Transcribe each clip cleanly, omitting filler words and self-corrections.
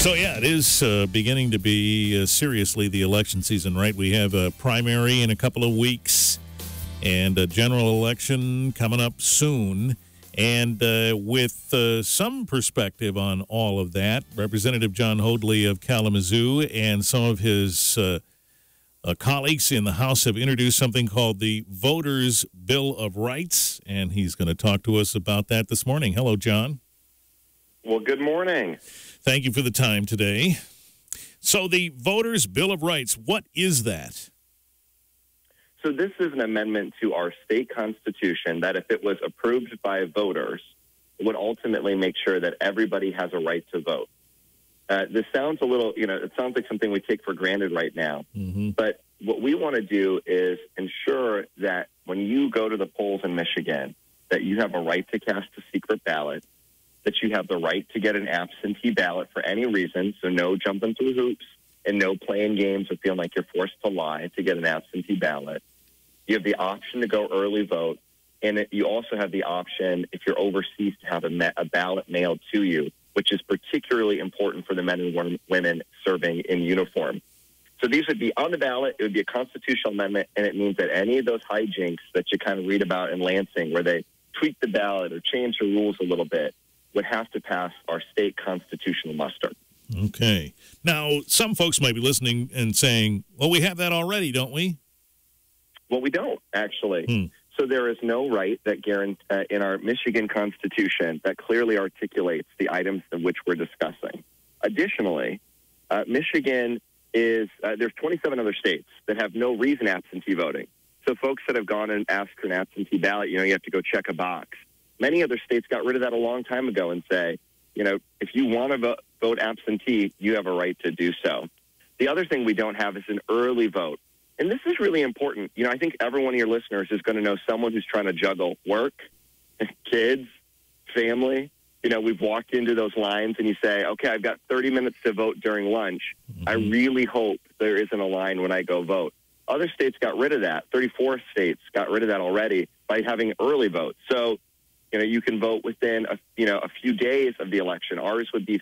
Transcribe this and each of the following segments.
So, yeah, it is beginning to be seriously the election season, right? We have a primary in a couple of weeks and a general election coming up soon. And with some perspective on all of that, Representative Jon Hoadley of Kalamazoo and some of his colleagues in the House have introduced something called the Voters' Bill of Rights, and he's going to talk to us about that this morning. Hello, John. Well, good morning. Thank you for the time today. So the Voters' Bill of Rights, what is that? So this is an amendment to our state constitution that if it was approved by voters, would ultimately make sure that everybody has a right to vote. This sounds a little, it sounds like something we take for granted right now. Mm-hmm. But what we want to do is ensure that when you go to the polls in Michigan, that you have a right to cast a secret ballot, that you have the right to get an absentee ballot for any reason, so no jumping through hoops and no playing games or feeling like you're forced to lie to get an absentee ballot. You have the option to go early vote, and you also have the option, if you're overseas, to have a ballot mailed to you, which is particularly important for the men and women serving in uniform. So these would be on the ballot. It would be a constitutional amendment, and it means that any of those hijinks that you kind of read about in Lansing, where they tweak the ballot or change the rules a little bit, would have to pass our state constitutional muster. Okay. Now, some folks might be listening and saying, well, we have that already, don't we? Well, we don't, actually. So there is no right that in our Michigan Constitution that clearly articulates the items of which we're discussing. Additionally, Michigan is, there's 27 other states that have no reason absentee voting. So folks that have gone and asked for an absentee ballot, you have to go check a box. Many other states got rid of that a long time ago and say, if you want to vote absentee, you have a right to do so. The other thing we don't have is an early vote. And this is really important. I think every one of your listeners is going to know someone who's trying to juggle work, kids, family. We've walked into those lines and you say, okay, I've got 30 minutes to vote during lunch. Mm-hmm. I really hope there isn't a line when I go vote. Other states got rid of that. 34 states got rid of that already by having early vote. So, you can vote within a few days of the election. Ours would be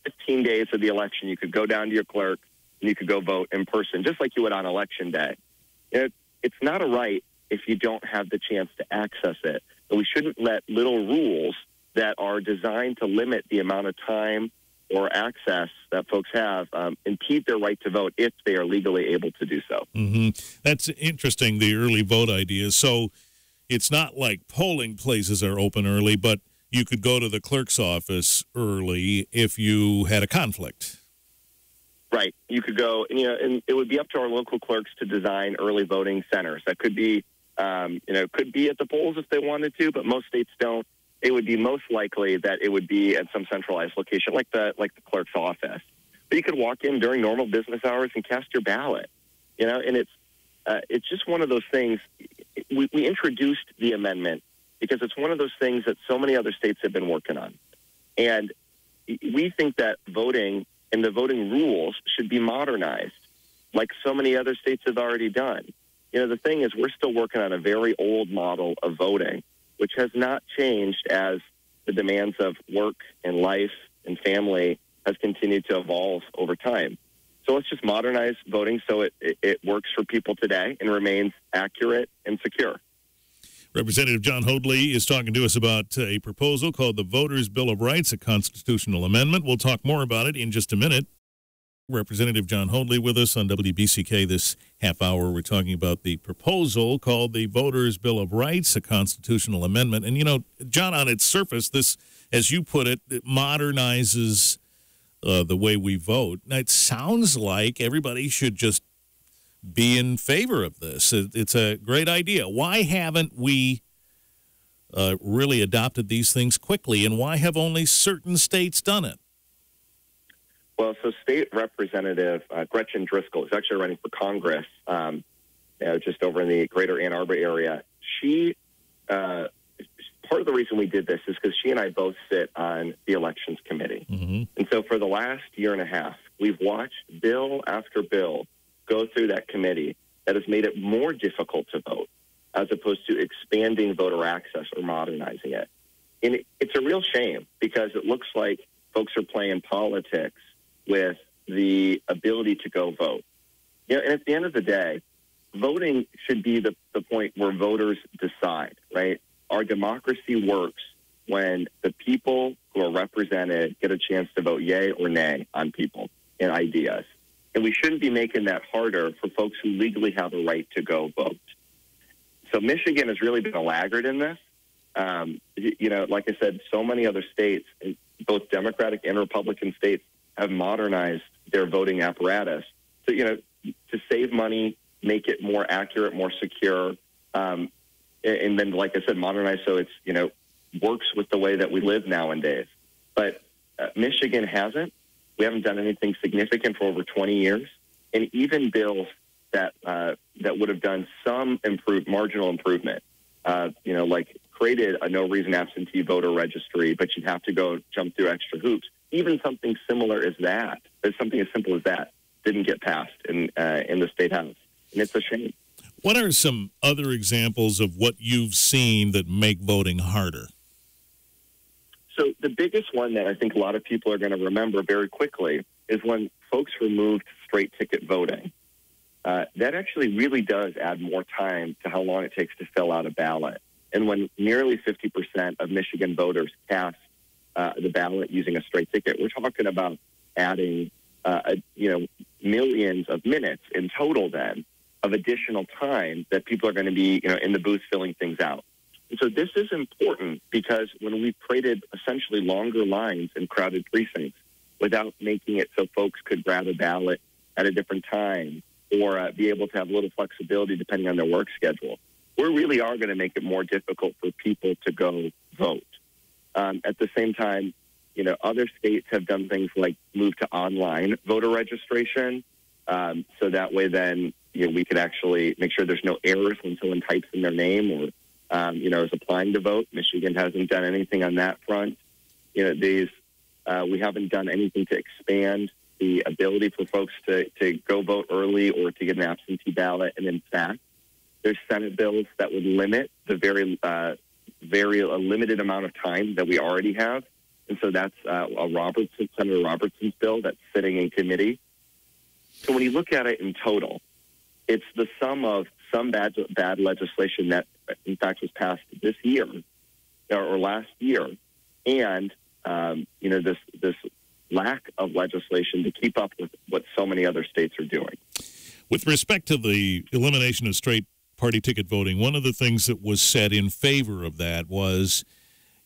15 days of the election. You could go down to your clerk and you could go vote in person, just like you would on election day. It's not a right if you don't have the chance to access it. But we shouldn't let little rules that are designed to limit the amount of time or access that folks have impede their right to vote if they are legally able to do so. Mm-hmm. That's interesting, the early vote idea. So it's not like polling places are open early, but you could go to the clerk's office early if you had a conflict. Right. You could go, and it would be up to our local clerks to design early voting centers. That could be, could be at the polls if they wanted to, but most states don't. It would be most likely that it would be at some centralized location, like the clerk's office. But you could walk in during normal business hours and cast your ballot. And it's just one of those things. We introduced the amendment because it's one of those things that so many other states have been working on. And we think that voting and the voting rules should be modernized like so many other states have already done. The thing is, we're still working on a very old model of voting, which has not changed as the demands of work and life and family has continued to evolve over time. So let's just modernize voting so it works for people today and remains accurate and secure. Representative Jon Hoadley is talking to us about a proposal called the Voters' Bill of Rights, a constitutional amendment. We'll talk more about it in just a minute. Representative Jon Hoadley with us on WBCK this half hour. We're talking about the proposal called the Voters' Bill of Rights, a constitutional amendment. And, John, on its surface, this, as you put it modernizes the way we vote. Now, it sounds like everybody should just be in favor of this. It's a great idea. Why haven't we really adopted these things quickly, and why have only certain states done it? Well, so State Representative Gretchen Driscoll is actually running for Congress just over in the greater Ann Arbor area. She part of the reason we did this is because she and I both sit on the Elections Committee. Mm-hmm. And so for the last year and a half, we've watched bill after bill go through that committee that has made it more difficult to vote as opposed to expanding voter access or modernizing it. And it's a real shame because it looks like folks are playing politics with the ability to go vote. You know, and at the end of the day, voting should be the point where voters decide, right? Our democracy works when the people who are represented get a chance to vote yay or nay on people and ideas. And we shouldn't be making that harder for folks who legally have a right to go vote. So Michigan has really been a laggard in this. You know, like I said, so many other states, both Democratic and Republican states, have modernized their voting apparatus to, you know, to save money, make it more accurate, more secure, and then, like I said, modernize so it's, you know, works with the way that we live nowadays. But Michigan hasn't. We haven't done anything significant for over 20 years, and even bills that that would have done some marginal improvement, you know, like created a no reason absentee voter registry, but you'd have to go jump through extra hoops. Even something similar as that, something as simple as that, didn't get passed in the state house, and it's a shame. What are some other examples of what you've seen that make voting harder? So the biggest one that I think a lot of people are going to remember very quickly is when folks removed straight ticket voting. That actually really does add more time to how long it takes to fill out a ballot. And when nearly 50% of Michigan voters cast the ballot using a straight ticket, we're talking about adding, you know, millions of minutes in total then of additional time that people are going to be, you know, in the booth filling things out. And so this is important because when we created essentially longer lines in crowded precincts without making it so folks could grab a ballot at a different time or be able to have a little flexibility depending on their work schedule, we really are going to make it more difficult for people to go vote. At the same time, you know, other states have done things like move to online voter registration. So that way then, you know, we could actually make sure there's no errors when someone types in their name or, you know, is applying to vote. Michigan hasn't done anything on that front. You know, we haven't done anything to expand the ability for folks to go vote early or to get an absentee ballot. And in fact, there's Senate bills that would limit the very limited amount of time that we already have. And so that's Senator Robertson's bill that's sitting in committee. So when you look at it in total, it's the sum of some bad legislation that, in fact, was passed this year or last year, and you know, this lack of legislation to keep up with what so many other states are doing. With respect to the elimination of straight party ticket voting, one of the things that was said in favor of that was,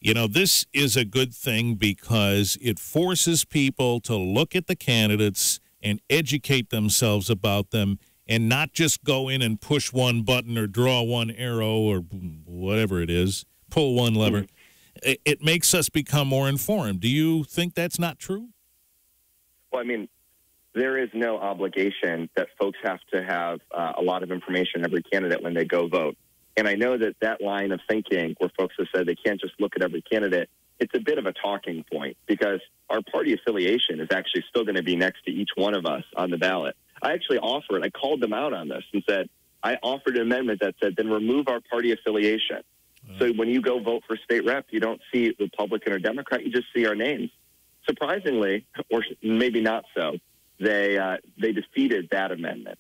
you know, this is a good thing because it forces people to look at the candidates and educate themselves about them and not just go in and push one button or draw one arrow or whatever it is, pull one lever. It makes us become more informed. Do you think that's not true? Well, I mean, there is no obligation that folks have to have a lot of information on every candidate when they go vote. And I know that that line of thinking where folks have said they can't just look at every candidate, it's a bit of a talking point because our party affiliation is actually still going to be next to each one of us on the ballot. I actually I called them out on this and said, I offered an amendment that said, then remove our party affiliation. So when you go vote for state rep, you don't see Republican or Democrat, you just see our names. Surprisingly, or maybe not so, they defeated that amendment.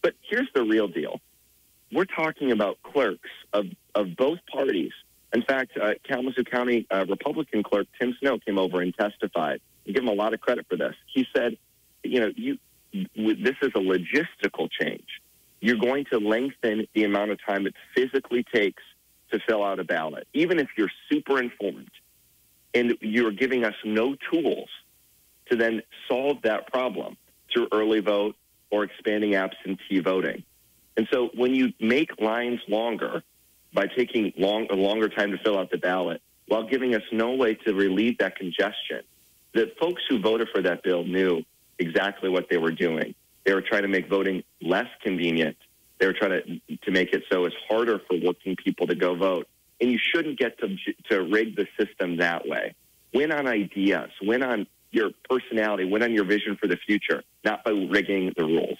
But here's the real deal. We're talking about clerks of both parties. In fact, Kalamazoo County Republican clerk Tim Snow came over and testified. I give him a lot of credit for this. He said, you know, this is a logistical change. You're going to lengthen the amount of time it physically takes to fill out a ballot, even if you're super informed. And you're giving us no tools to then solve that problem through early vote or expanding absentee voting. And so when you make lines longer by taking a longer time to fill out the ballot while giving us no way to relieve that congestion, the folks who voted for that bill knew exactly what they were doing. They were trying to make voting less convenient. They were trying to make it so it's harder for working people to go vote. And you shouldn't get to rig the system that way. Win on ideas. Win on your personality. Win on your vision for the future, not by rigging the rules.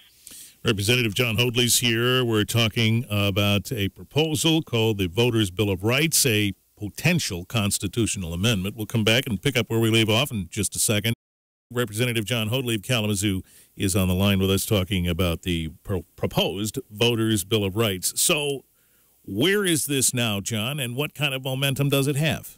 Representative Jon Hoadley's here. We're talking about a proposal called the Voters' Bill of Rights, a potential constitutional amendment. We'll come back and pick up where we leave off in just a second. Representative Jon Hoadley of Kalamazoo is on the line with us talking about the proposed Voters' Bill of Rights. So where is this now, John, and what kind of momentum does it have?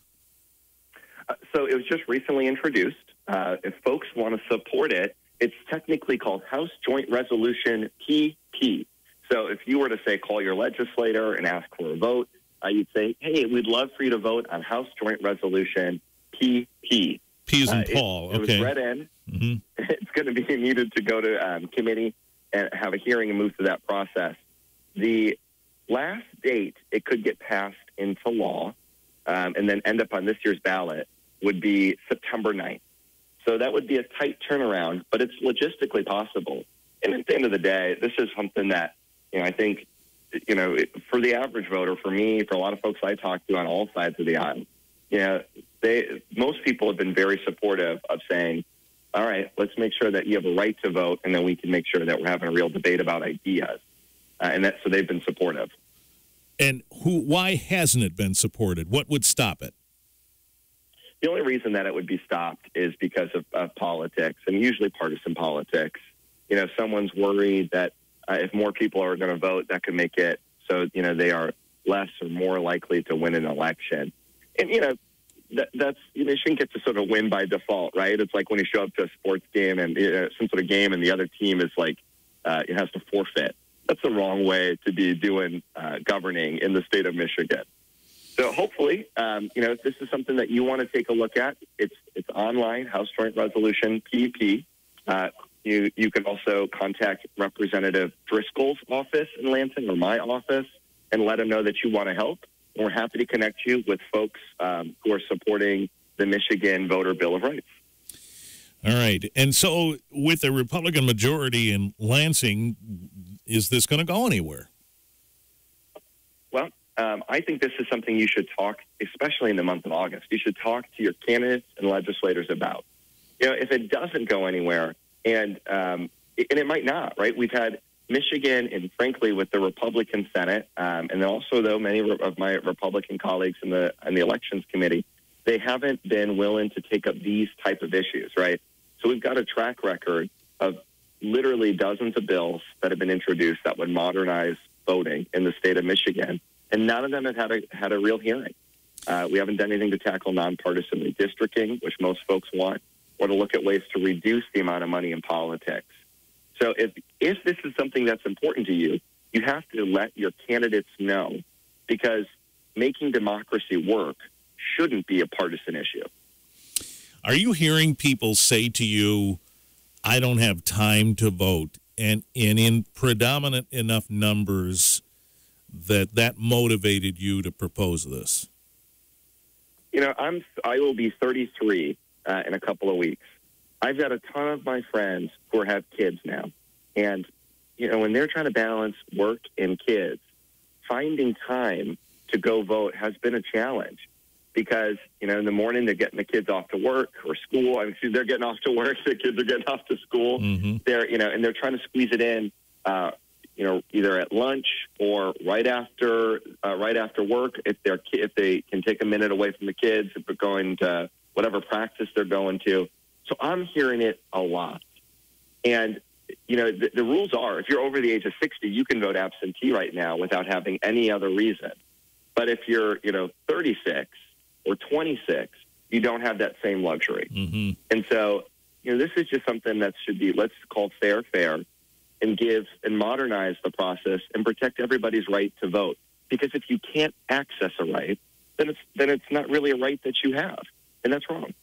So it was just recently introduced. If folks want to support it, it's technically called House Joint Resolution PP. So if you were to, say, call your legislator and ask for a vote, you'd say, hey, we'd love for you to vote on House Joint Resolution PP. P as in Paul. It was read in. Mm-hmm. It's going to be needed to go to committee and have a hearing and move through that process. The last date it could get passed into law and then end up on this year's ballot would be September 9th. So that would be a tight turnaround, but it's logistically possible. And at the end of the day, this is something that, I think, for the average voter, for me, for a lot of folks I talk to on all sides of the aisle, most people have been very supportive of saying, all right, let's make sure that you have a right to vote, and then we can make sure that we're having a real debate about ideas. So they've been supportive. And why hasn't it been supported? What would stop it? The only reason that it would be stopped is because of politics, and usually partisan politics. Someone's worried that if more people are going to vote, that could make it so, they are less or more likely to win an election. And, that's you shouldn't get to sort of win by default, right? It's like when you show up to a sports game and some sort of game and the other team is like, it has to forfeit. That's the wrong way to be doing governing in the state of Michigan. So hopefully, if this is something that you want to take a look at, it's online, House Joint Resolution PP. You can also contact Representative Driscoll's office in Lansing or my office and let them know that you want to help. And we're happy to connect you with folks who are supporting the Michigan Voter Bill of Rights. All right. And so with a Republican majority in Lansing, is this going to go anywhere? Well, I think this is something you should talk, especially in the month of August. You should talk to your candidates and legislators about. If it doesn't go anywhere, and it might not, right? We've had Michigan, and frankly, with the Republican Senate, and then also, though, many of my Republican colleagues in the Elections Committee, they haven't been willing to take up these type of issues, right? So we've got a track record of literally dozens of bills that have been introduced that would modernize voting in the state of Michigan, and none of them have had a real hearing. We haven't done anything to tackle nonpartisan redistricting, which most folks want, or to look at ways to reduce the amount of money in politics. So if this is something that's important to you, you have to let your candidates know, because making democracy work shouldn't be a partisan issue. Are you hearing people say to you, I don't have time to vote, and in predominant enough numbers that motivated you to propose this? I will be 33 in a couple of weeks. I've got a ton of my friends who have kids now. And, when they're trying to balance work and kids, finding time to go vote has been a challenge because, in the morning they're getting the kids off to work or school. They're getting off to work. The kids are getting off to school. Mm-hmm. And they're trying to squeeze it in, either at lunch or right after work. If they can take a minute away from the kids, if they're going to whatever practice they're going to. So I'm hearing it a lot. And, the rules are, if you're over the age of 60, you can vote absentee right now without having any other reason. But if you're, 36 or 26, you don't have that same luxury. Mm-hmm. And so, this is just something that should be, let's call fair, and give and modernize the process and protect everybody's right to vote. Because if you can't access a right, then it's not really a right that you have. And that's wrong.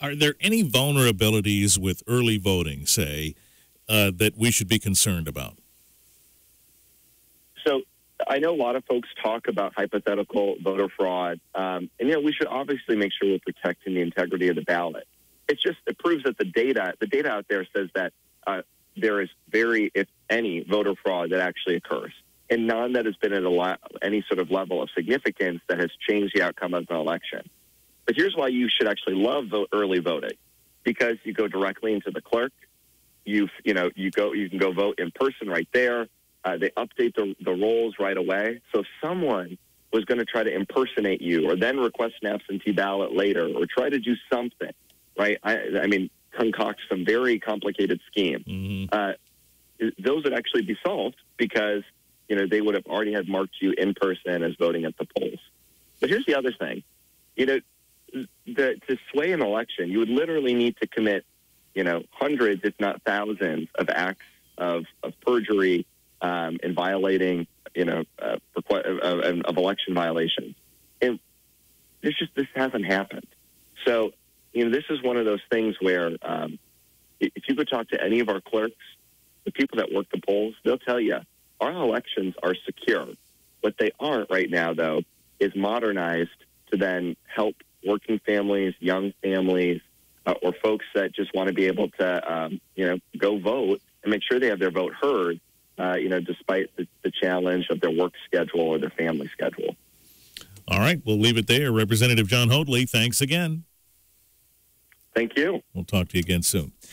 Are there any vulnerabilities with early voting, say, that we should be concerned about? So I know a lot of folks talk about hypothetical voter fraud. And, we should obviously make sure we're protecting the integrity of the ballot. It proves that the data out there says that there is very, if any, voter fraud that actually occurs, and none that has been at any sort of level of significance that has changed the outcome of an election. But here's why you should actually love early voting, because you go directly into the clerk. You can go vote in person right there. They update the rolls right away. So if someone was going to try to impersonate you or then request an absentee ballot later or try to do something, right? concoct some very complicated scheme. Those would actually be solved because, they would have already had marked you in person as voting at the polls. But here's the other thing. To sway an election, you would literally need to commit, hundreds, if not thousands, of acts of perjury and violating, of election violations. And this hasn't happened. So, this is one of those things where if you go talk to any of our clerks, the people that work the polls, they'll tell you our elections are secure. What they aren't right now, though, is modernized to then help working families, young families, or folks that just want to be able to, go vote and make sure they have their vote heard, despite the challenge of their work schedule or their family schedule. All right, we'll leave it there. Representative Jon Hoadley, thanks again. Thank you. We'll talk to you again soon.